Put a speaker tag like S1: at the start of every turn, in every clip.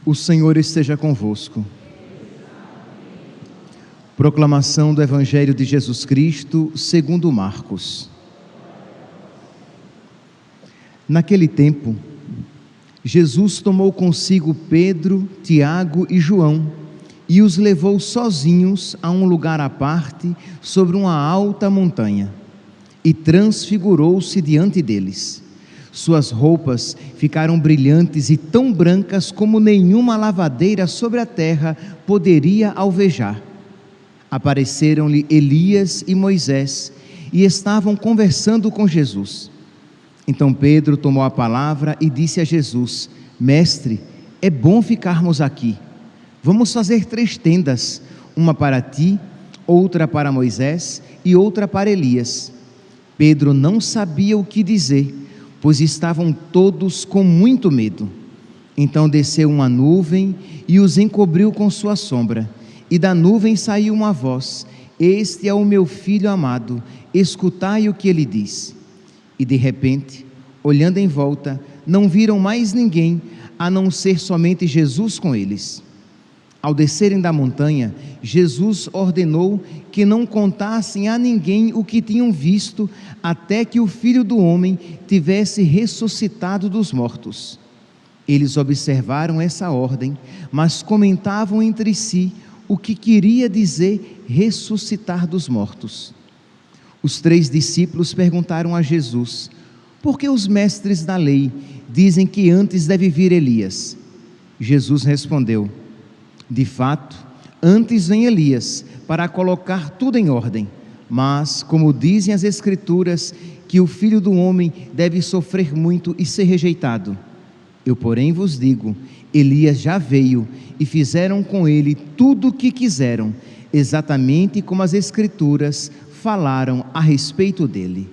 S1: O Senhor esteja convosco. Proclamação do Evangelho de Jesus Cristo, segundo Marcos. Naquele tempo, Jesus tomou consigo Pedro, Tiago e João e os levou sozinhos a um lugar à parte, sobre uma alta montanha, e transfigurou-se diante deles. Suas roupas ficaram brilhantes e tão brancas como nenhuma lavadeira sobre a terra poderia alvejar. Apareceram-lhe Elias e Moisés e estavam conversando com Jesus. Então Pedro tomou a palavra e disse a Jesus: Mestre, é bom ficarmos aqui. Vamos fazer 3 tendas, uma para ti, outra para Moisés e outra para Elias. Pedro não sabia o que dizer, pois estavam todos com muito medo. Então desceu uma nuvem e os encobriu com sua sombra, e da nuvem saiu uma voz: Este é o meu filho amado, escutai o que ele diz. E de repente, olhando em volta, não viram mais ninguém, a não ser somente Jesus com eles. Ao descerem da montanha, Jesus ordenou que não contassem a ninguém o que tinham visto, até que o Filho do Homem tivesse ressuscitado dos mortos. Eles observaram essa ordem, mas comentavam entre si o que queria dizer ressuscitar dos mortos. Os 3 discípulos perguntaram a Jesus: por que os mestres da lei dizem que antes deve vir Elias? Jesus respondeu: de fato, antes vem Elias para colocar tudo em ordem, mas, como dizem as Escrituras, que o Filho do Homem deve sofrer muito e ser rejeitado. Eu, porém, vos digo, Elias já veio e fizeram com ele tudo o que quiseram, exatamente como as Escrituras falaram a respeito dele.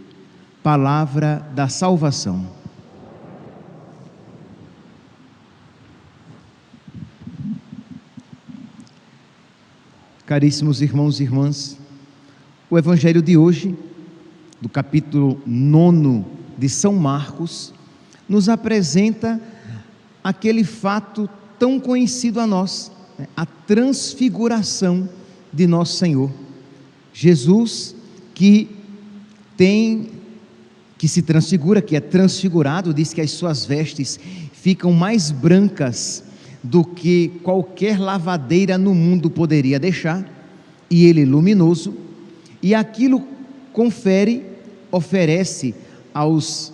S1: Palavra da salvação. Caríssimos irmãos e irmãs, o Evangelho de hoje, do capítulo 9 de São Marcos, nos apresenta aquele fato tão conhecido a nós, a transfiguração de nosso Senhor. Jesus que se transfigura, que é transfigurado, diz que as suas vestes ficam mais brancas do que qualquer lavadeira no mundo poderia deixar, e ele luminoso, e aquilo oferece aos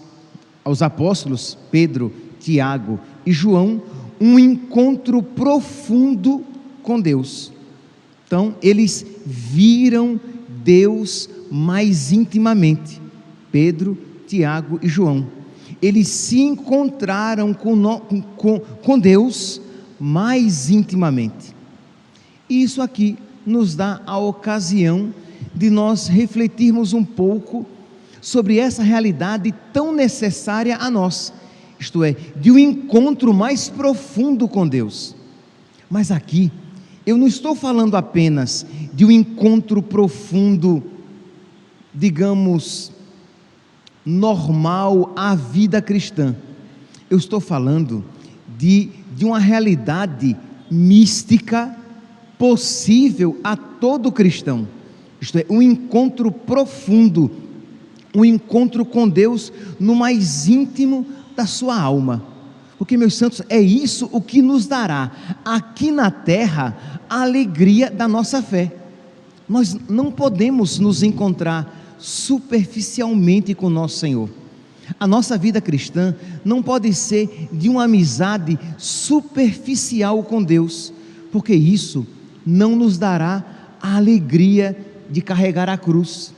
S1: apóstolos Pedro, Tiago e João um encontro profundo com Deus. Então eles viram Deus mais intimamente. Pedro, Tiago e João, eles se encontraram com Deus mais intimamente. E isso aqui nos dá a ocasião de nós refletirmos um pouco sobre essa realidade tão necessária a nós, isto é, de um encontro mais profundo com Deus. Mas aqui eu não estou falando apenas de um encontro profundo, digamos, normal à vida cristã. Eu estou falando de uma realidade mística possível a todo cristão, isto é, um encontro profundo, um encontro com Deus no mais íntimo da sua alma, porque, meus santos, é isso o que nos dará aqui na terra a alegria da nossa fé. Nós não podemos nos encontrar superficialmente com nosso Senhor. A nossa vida cristã não pode ser de uma amizade superficial com Deus, porque isso não nos dará a alegria de carregar a cruz.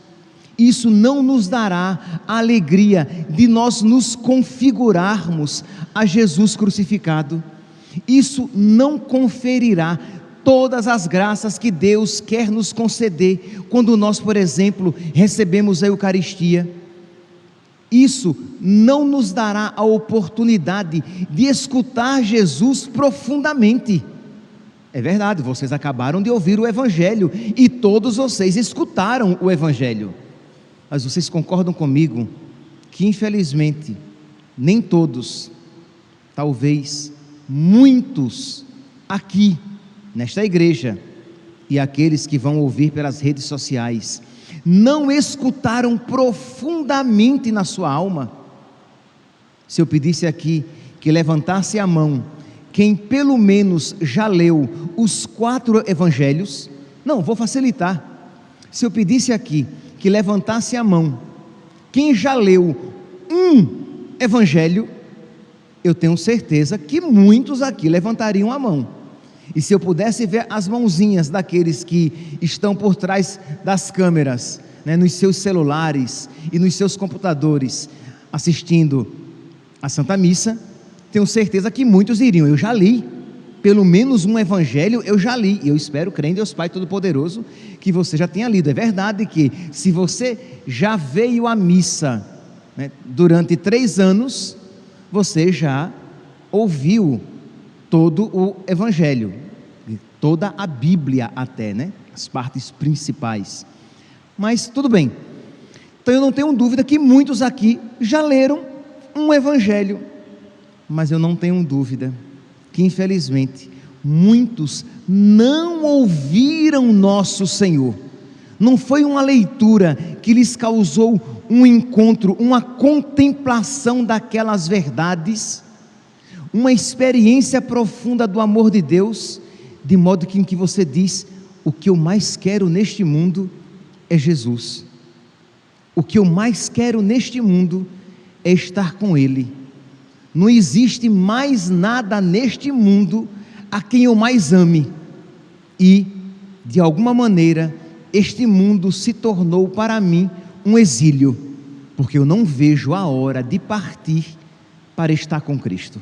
S1: Isso não nos dará a alegria de nós nos configurarmos a Jesus crucificado. Isso não conferirá todas as graças que Deus quer nos conceder quando nós, por exemplo, recebemos a Eucaristia. Isso não nos dará a oportunidade de escutar Jesus profundamente. É verdade, vocês acabaram de ouvir o Evangelho e todos vocês escutaram o Evangelho. Mas vocês concordam comigo que, infelizmente, nem todos, talvez muitos, aqui, nesta igreja, e aqueles que vão ouvir pelas redes sociais, não escutaram profundamente na sua alma? Se eu pedisse aqui que levantasse a mão quem pelo menos já leu os 4 evangelhos, não, vou facilitar. Se eu pedisse aqui que levantasse a mão quem já leu um evangelho, eu tenho certeza que muitos aqui levantariam a mão. E se eu pudesse ver as mãozinhas daqueles que estão por trás das câmeras, nos seus celulares e nos seus computadores, assistindo a Santa Missa, tenho certeza que muitos iriam. Eu já li, pelo menos um evangelho eu já li, e eu espero, crendo em Deus Pai Todo-Poderoso, que você já tenha lido. É verdade que se você já veio à missa durante 3 anos, você já ouviu todo o evangelho, toda a Bíblia até, as partes principais. Mas tudo bem, então eu não tenho dúvida que muitos aqui já leram um evangelho, mas eu não tenho dúvida que infelizmente muitos não ouviram nosso Senhor. Não foi uma leitura que lhes causou um encontro, uma contemplação daquelas verdades, uma experiência profunda do amor de Deus, de modo que em que você diz: o que eu mais quero neste mundo é Jesus. O que eu mais quero neste mundo é estar com Ele. Não existe mais nada neste mundo a quem eu mais ame. E, de alguma maneira, este mundo se tornou para mim um exílio, porque eu não vejo a hora de partir para estar com Cristo.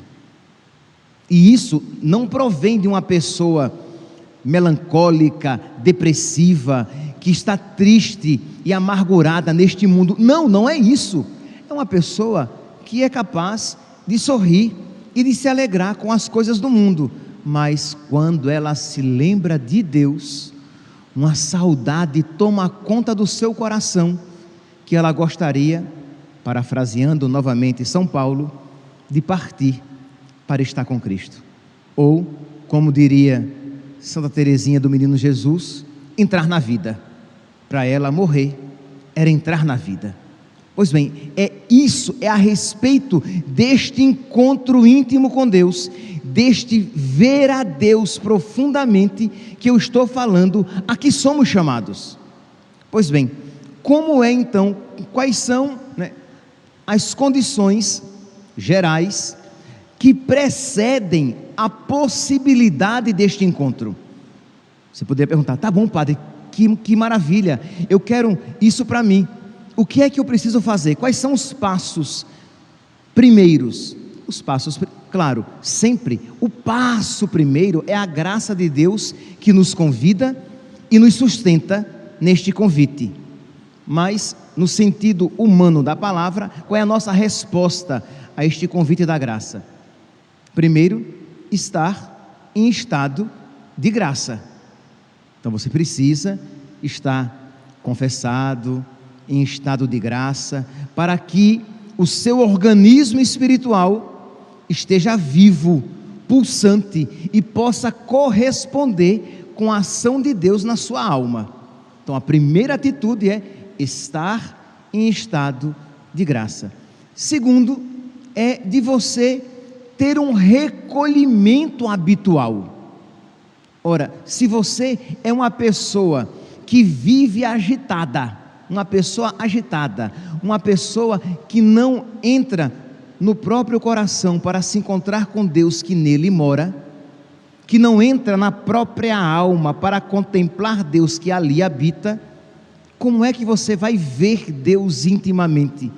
S1: E isso não provém de uma pessoa melancólica, depressiva, que está triste e amargurada neste mundo. Não, não é isso. É uma pessoa que é capaz de sorrir e de se alegrar com as coisas do mundo, mas quando ela se lembra de Deus, uma saudade toma conta do seu coração, que ela gostaria, parafraseando novamente São Paulo, de partir para estar com Cristo. Ou, como diria Santa Teresinha do Menino Jesus, entrar na vida. Para ela, morrer era entrar na vida. Pois bem, é isso, é a respeito deste encontro íntimo com Deus, deste ver a Deus profundamente, que eu estou falando, a que somos chamados. Pois bem, como é então, quais são as condições gerais que precedem a possibilidade deste encontro? Você poderia perguntar: tá bom, padre, que maravilha, eu quero isso para mim. O que é que eu preciso fazer? Quais são os passos primeiros? Os passos, claro, sempre o passo primeiro é a graça de Deus que nos convida e nos sustenta neste convite. Mas, no sentido humano da palavra, qual é a nossa resposta a este convite da graça? Primeiro, estar em estado de graça. Então você precisa estar confessado, em estado de graça, para que o seu organismo espiritual esteja vivo, pulsante e possa corresponder com a ação de Deus na sua alma. Então a primeira atitude é estar em estado de graça. Segundo, é de você ter um recolhimento habitual. Ora, se você é uma pessoa que vive agitada, uma pessoa que não entra no próprio coração para se encontrar com Deus que nele mora, que não entra na própria alma para contemplar Deus que ali habita, como é que você vai ver Deus intimamente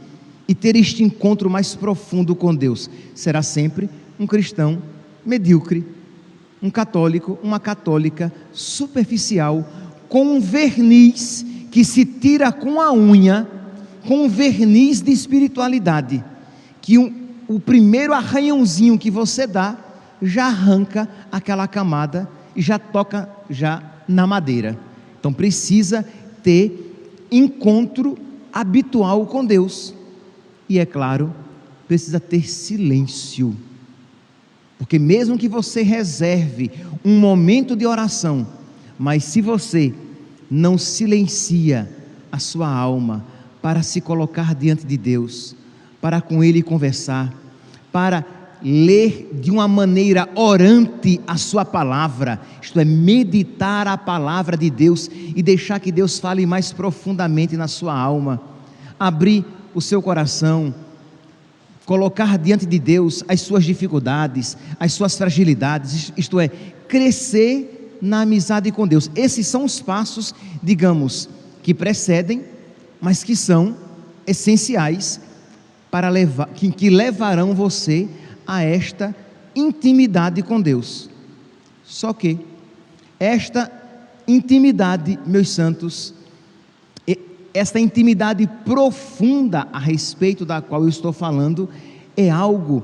S1: e ter este encontro mais profundo com Deus? Será sempre um cristão medíocre, um católico, uma católica superficial, com um verniz que se tira com a unha, com um verniz de espiritualidade, que o primeiro arranhãozinho que você dá, já arranca aquela camada e já toca já na madeira. Então precisa ter encontro habitual com Deus, e é claro, precisa ter silêncio, Porque mesmo que você reserve um momento de oração, mas se você não silencia a sua alma para se colocar diante de Deus, para com Ele conversar, para ler de uma maneira orante a sua palavra, isto é, meditar a palavra de Deus e deixar que Deus fale mais profundamente na sua alma, abrir o seu coração, colocar diante de Deus as suas dificuldades, as suas fragilidades, isto é, crescer na amizade com Deus. Esses são os passos, digamos, que precedem, mas que são essenciais para que levarão você a esta intimidade com Deus. Só que esta intimidade, meus santos, esta intimidade profunda a respeito da qual eu estou falando, é algo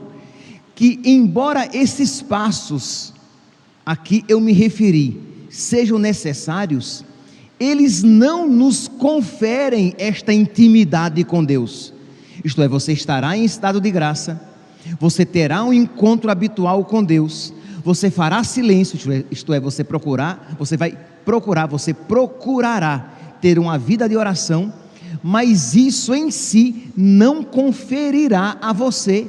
S1: que, embora esses passos a que eu me referi sejam necessários, eles não nos conferem esta intimidade com Deus. Isto é, você estará em estado de graça, você terá um encontro habitual com Deus, você fará silêncio, isto é, você procurará ter uma vida de oração, mas isso em si não conferirá a você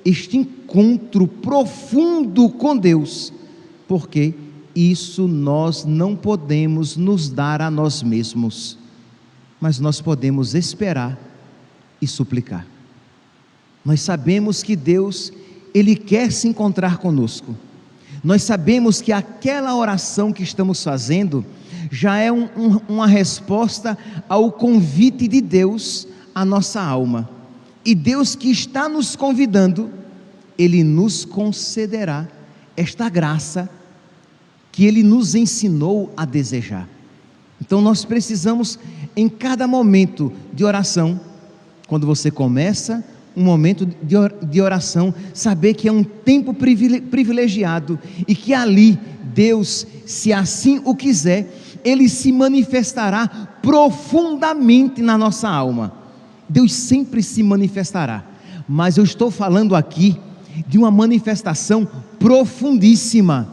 S1: este encontro profundo com Deus, porque isso nós não podemos nos dar a nós mesmos, mas nós podemos esperar e suplicar. Nós sabemos que Deus, Ele quer se encontrar conosco. Nós sabemos que aquela oração que estamos fazendo já é uma resposta ao convite de Deus à nossa alma. E Deus que está nos convidando, Ele nos concederá esta graça que Ele nos ensinou a desejar. Então nós precisamos, em cada momento de oração, quando você começa um momento de oração, saber que é um tempo privilegiado e que ali Deus, se assim o quiser, Ele se manifestará profundamente na nossa alma. Deus sempre se manifestará, mas eu estou falando aqui de uma manifestação profundíssima.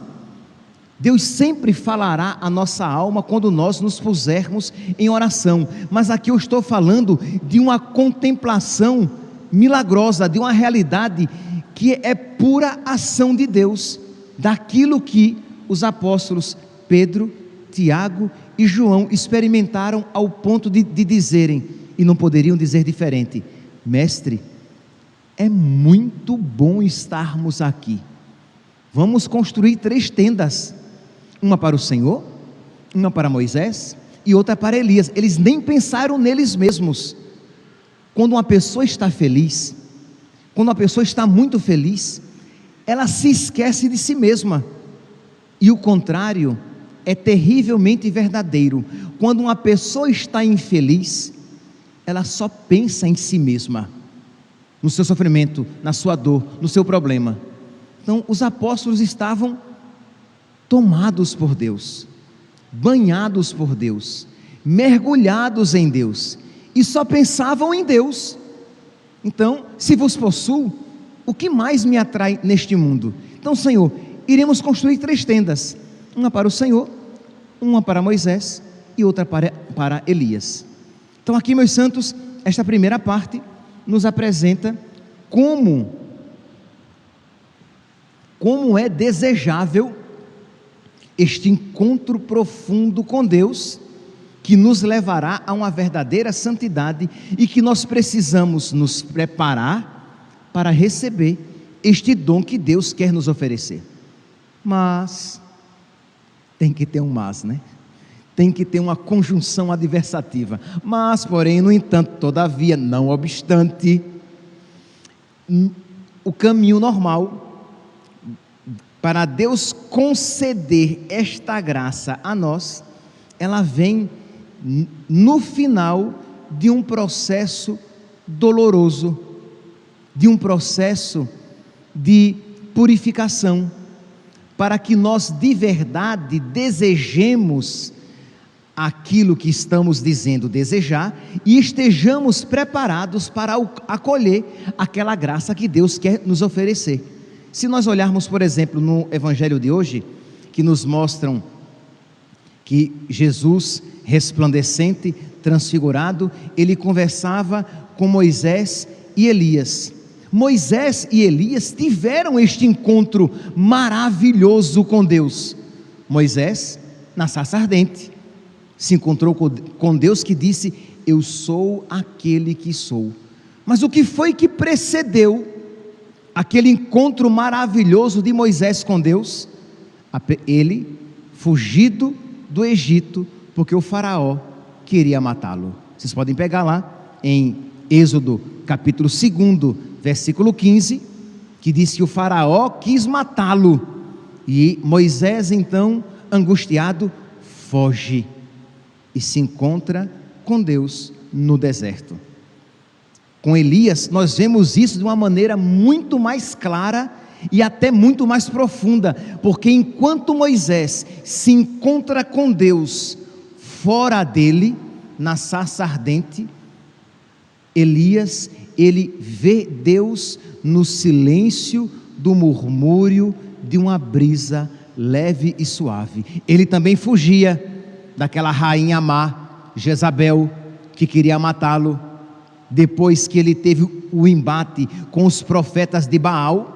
S1: Deus sempre falará a nossa alma quando nós nos pusermos em oração, mas aqui eu estou falando de uma contemplação milagrosa, de uma realidade que é pura ação de Deus, daquilo que os apóstolos Pedro, Tiago e João experimentaram ao ponto de dizerem, e não poderiam dizer diferente: mestre, é muito bom estarmos aqui, vamos construir 3 tendas, uma para o Senhor, uma para Moisés e outra para Elias. Eles nem pensaram neles mesmos. Quando uma pessoa está feliz, quando uma pessoa está muito feliz, ela se esquece de si mesma, e o contrário é terrivelmente verdadeiro. Quando uma pessoa está infeliz, ela só pensa em si mesma, no seu sofrimento, na sua dor, no seu problema. Então os apóstolos estavam tomados por Deus, banhados por Deus, mergulhados em Deus, e só pensavam em Deus. Então, se vos possuo, o que mais me atrai neste mundo? Então, Senhor, iremos construir 3 tendas, uma para o Senhor, uma para Moisés e outra para Elias. Então aqui, meus santos, esta primeira parte nos apresenta como é desejável este encontro profundo com Deus, que nos levará a uma verdadeira santidade, e que nós precisamos nos preparar para receber este dom que Deus quer nos oferecer. Mas tem que ter um mas, né? Tem que ter uma conjunção adversativa. Mas, porém, no entanto, todavia, não obstante, o caminho normal para Deus conceder esta graça a nós, ela vem no final de um processo doloroso, de um processo de purificação, para que nós de verdade desejemos aquilo que estamos dizendo desejar e estejamos preparados para acolher aquela graça que Deus quer nos oferecer. Se nós olharmos, por exemplo, no evangelho de hoje, que nos mostram que Jesus, resplandecente, transfigurado, ele conversava com Moisés e Elias. Moisés e Elias tiveram este encontro maravilhoso com Deus. Moisés, na sarça ardente, se encontrou com Deus, que disse: eu sou aquele que sou. Mas o que foi que precedeu aquele encontro maravilhoso de Moisés com Deus? Ele fugido do Egito, porque o faraó queria matá-lo. Vocês podem pegar lá em Êxodo capítulo 2, versículo 15, que diz que o faraó quis matá-lo, e Moisés então, angustiado, foge e se encontra com Deus no deserto. Com Elias nós vemos isso de uma maneira muito mais clara e até muito mais profunda, porque enquanto Moisés se encontra com Deus fora dele, na sarça ardente, Elias, ele vê Deus no silêncio do murmúrio de uma brisa leve e suave. Ele também fugia daquela rainha má, Jezabel, que queria matá-lo, depois que ele teve o embate com os profetas de Baal,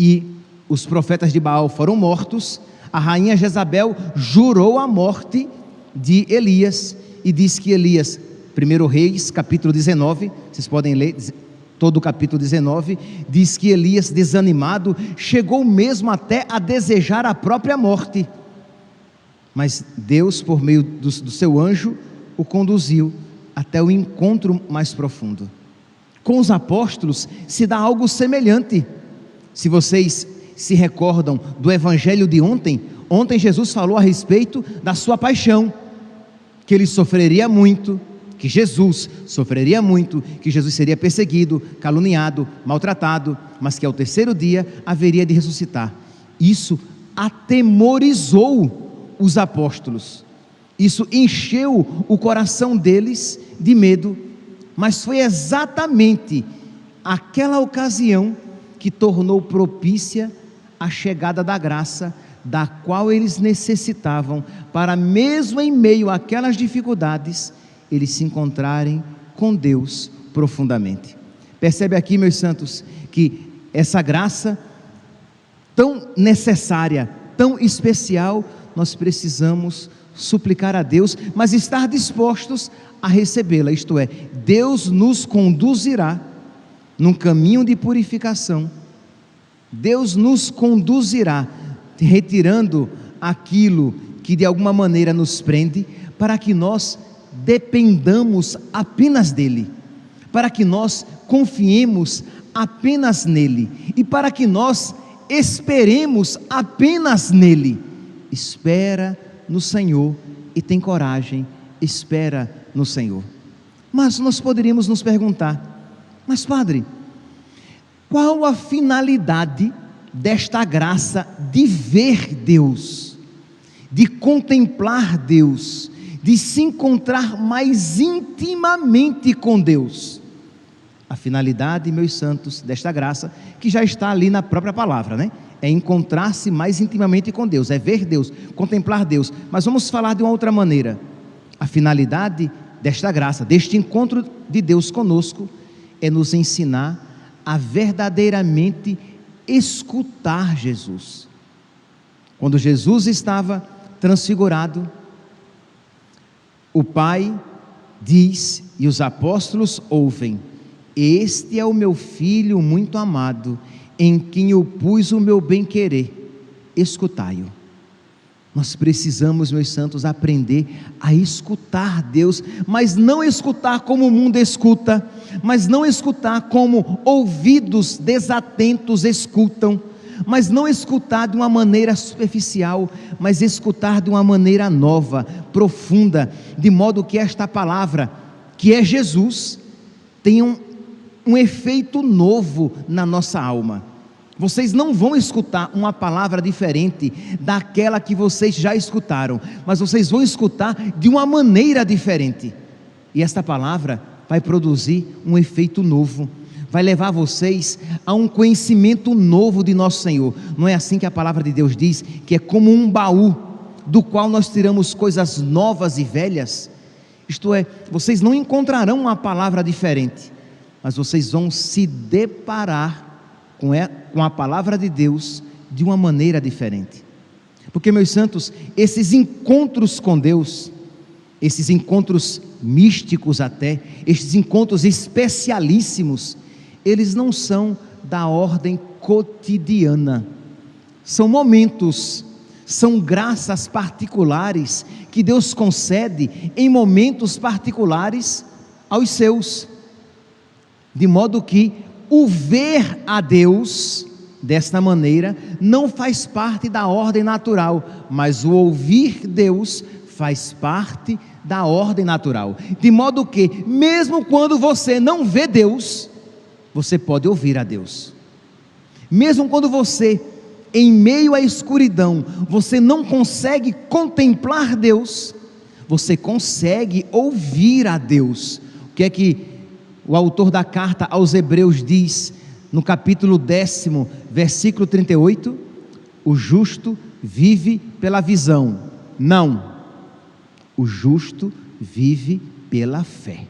S1: e os profetas de Baal foram mortos. A rainha Jezabel jurou a morte de Elias, e diz que Elias, 1 Reis, capítulo 19, vocês podem ler todo o capítulo 19, diz que Elias, desanimado, chegou mesmo até a desejar a própria morte, mas Deus, por meio do seu anjo, o conduziu até o encontro mais profundo. Com os apóstolos se dá algo semelhante. Se vocês se recordam do evangelho de ontem, Jesus falou a respeito da sua paixão, que ele sofreria muito, que Jesus sofreria muito, que Jesus seria perseguido, caluniado, maltratado, mas que ao terceiro dia haveria de ressuscitar. Isso atemorizou os apóstolos, isso encheu o coração deles de medo, mas foi exatamente aquela ocasião que tornou propícia a chegada da graça, da qual eles necessitavam, para mesmo em meio àquelas dificuldades, eles se encontrarem com Deus profundamente. Percebe aqui, meus santos, que essa graça tão necessária, tão especial, nós precisamos suplicar a Deus, mas estar dispostos a recebê-la, isto é, Deus nos conduzirá num caminho de purificação, Deus nos conduzirá, retirando aquilo que de alguma maneira nos prende, para que nós dependamos apenas dEle, para que nós confiemos apenas nele, e para que nós esperemos apenas nele. Espera no Senhor e tem coragem, espera no Senhor. Mas nós poderíamos nos perguntar: mas Padre, qual a finalidade desta graça de ver Deus, de contemplar Deus, de se encontrar mais intimamente com Deus? A finalidade, meus santos, desta graça, que já está ali na própria palavra, né? É encontrar-se mais intimamente com Deus, é ver Deus, contemplar Deus. Mas vamos falar de uma outra maneira. A finalidade desta graça, deste encontro de Deus conosco, é nos ensinar a verdadeiramente escutar Jesus. Quando Jesus estava transfigurado, o Pai diz, e os apóstolos ouvem: este é o meu filho muito amado, em quem eu pus o meu bem-querer, escutai-o. Nós precisamos, meus santos, aprender a escutar Deus, mas não escutar como o mundo escuta, mas não escutar como ouvidos desatentos escutam, mas não escutar de uma maneira superficial, mas escutar de uma maneira nova, profunda, de modo que esta palavra, que é Jesus, tenha um efeito novo na nossa alma. Vocês não vão escutar uma palavra diferente daquela que vocês já escutaram, mas vocês vão escutar de uma maneira diferente, e esta palavra vai produzir um efeito novo. vai levar vocês a um conhecimento novo de nosso Senhor. Não é assim que a palavra de Deus diz, que é como um baú, do qual nós tiramos coisas novas e velhas? Isto é, vocês não encontrarão uma palavra diferente, mas vocês vão se deparar com a palavra de Deus de uma maneira diferente. Porque, meus santos, esses encontros com Deus, esses encontros místicos até, estes encontros especialíssimos, eles não são da ordem cotidiana, são momentos, são graças particulares que Deus concede em momentos particulares aos seus, de modo que o ver a Deus desta maneira não faz parte da ordem natural, mas o ouvir Deus faz parte da ordem natural, de modo que mesmo quando você não vê Deus, você pode ouvir a Deus. Mesmo quando você, em meio à escuridão, você não consegue contemplar Deus, você consegue ouvir a Deus. O que é que o autor da carta aos Hebreus diz no capítulo 10, versículo 38? O justo vive pela visão. Não, o justo vive pela fé.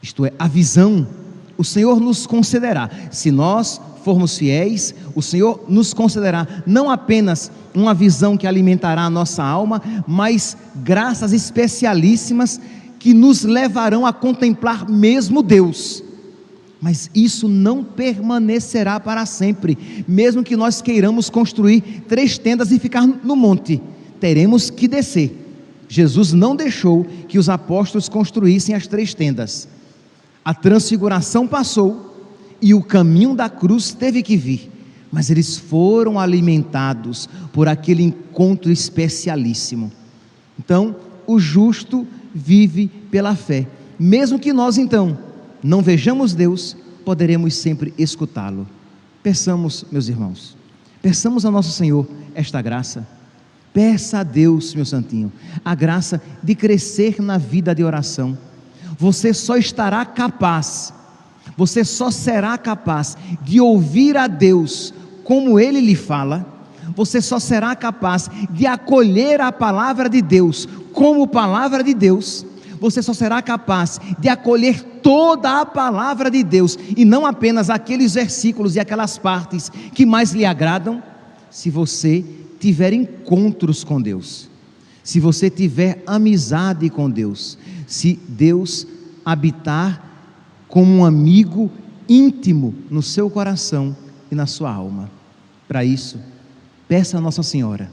S1: Isto é, a visão, o Senhor nos concederá. Se nós formos fiéis, o Senhor nos concederá não apenas uma visão que alimentará a nossa alma, mas graças especialíssimas que nos levarão a contemplar mesmo Deus. Mas isso não permanecerá para sempre. Mesmo que nós queiramos construir 3 tendas e ficar no monte, teremos que descer. Jesus não deixou que os apóstolos construíssem as 3 tendas. A transfiguração passou e o caminho da cruz teve que vir, mas eles foram alimentados por aquele encontro especialíssimo. Então, o justo vive pela fé. Mesmo que nós então não vejamos Deus, poderemos sempre escutá-lo. Peçamos, meus irmãos, peçamos a nosso Senhor esta graça. Peça a Deus, meu santinho, a graça de crescer na vida de oração. Você só estará capaz, você só será capaz de ouvir a Deus como Ele lhe fala, você só será capaz de acolher a palavra de Deus como palavra de Deus, você só será capaz de acolher toda a palavra de Deus, e não apenas aqueles versículos e aquelas partes que mais lhe agradam, se você tiver encontros com Deus, se você tiver amizade com Deus, se Deus habitar como um amigo íntimo no seu coração e na sua alma. Para isso, peça a Nossa Senhora,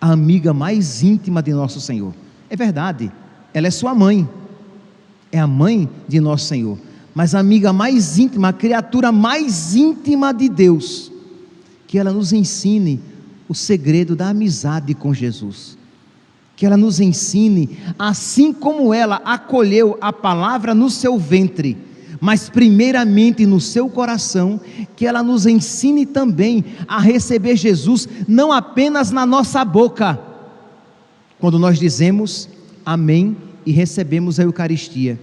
S1: a amiga mais íntima de nosso Senhor. É verdade, ela é sua mãe, é a mãe de nosso Senhor, mas a amiga mais íntima, a criatura mais íntima de Deus, que ela nos ensine o segredo da amizade com Jesus, que ela nos ensine, assim como ela acolheu a palavra no seu ventre, mas primeiramente no seu coração, que ela nos ensine também a receber Jesus, não apenas na nossa boca, quando nós dizemos amém e recebemos a Eucaristia,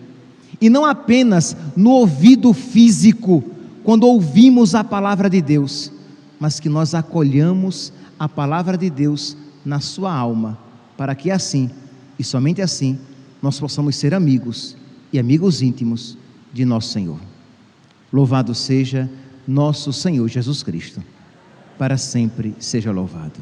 S1: e não apenas no ouvido físico, quando ouvimos a palavra de Deus, mas que nós acolhamos a palavra de Deus na sua alma, para que assim, e somente assim, nós possamos ser amigos e amigos íntimos de nosso Senhor. Louvado seja nosso Senhor Jesus Cristo, para sempre seja louvado.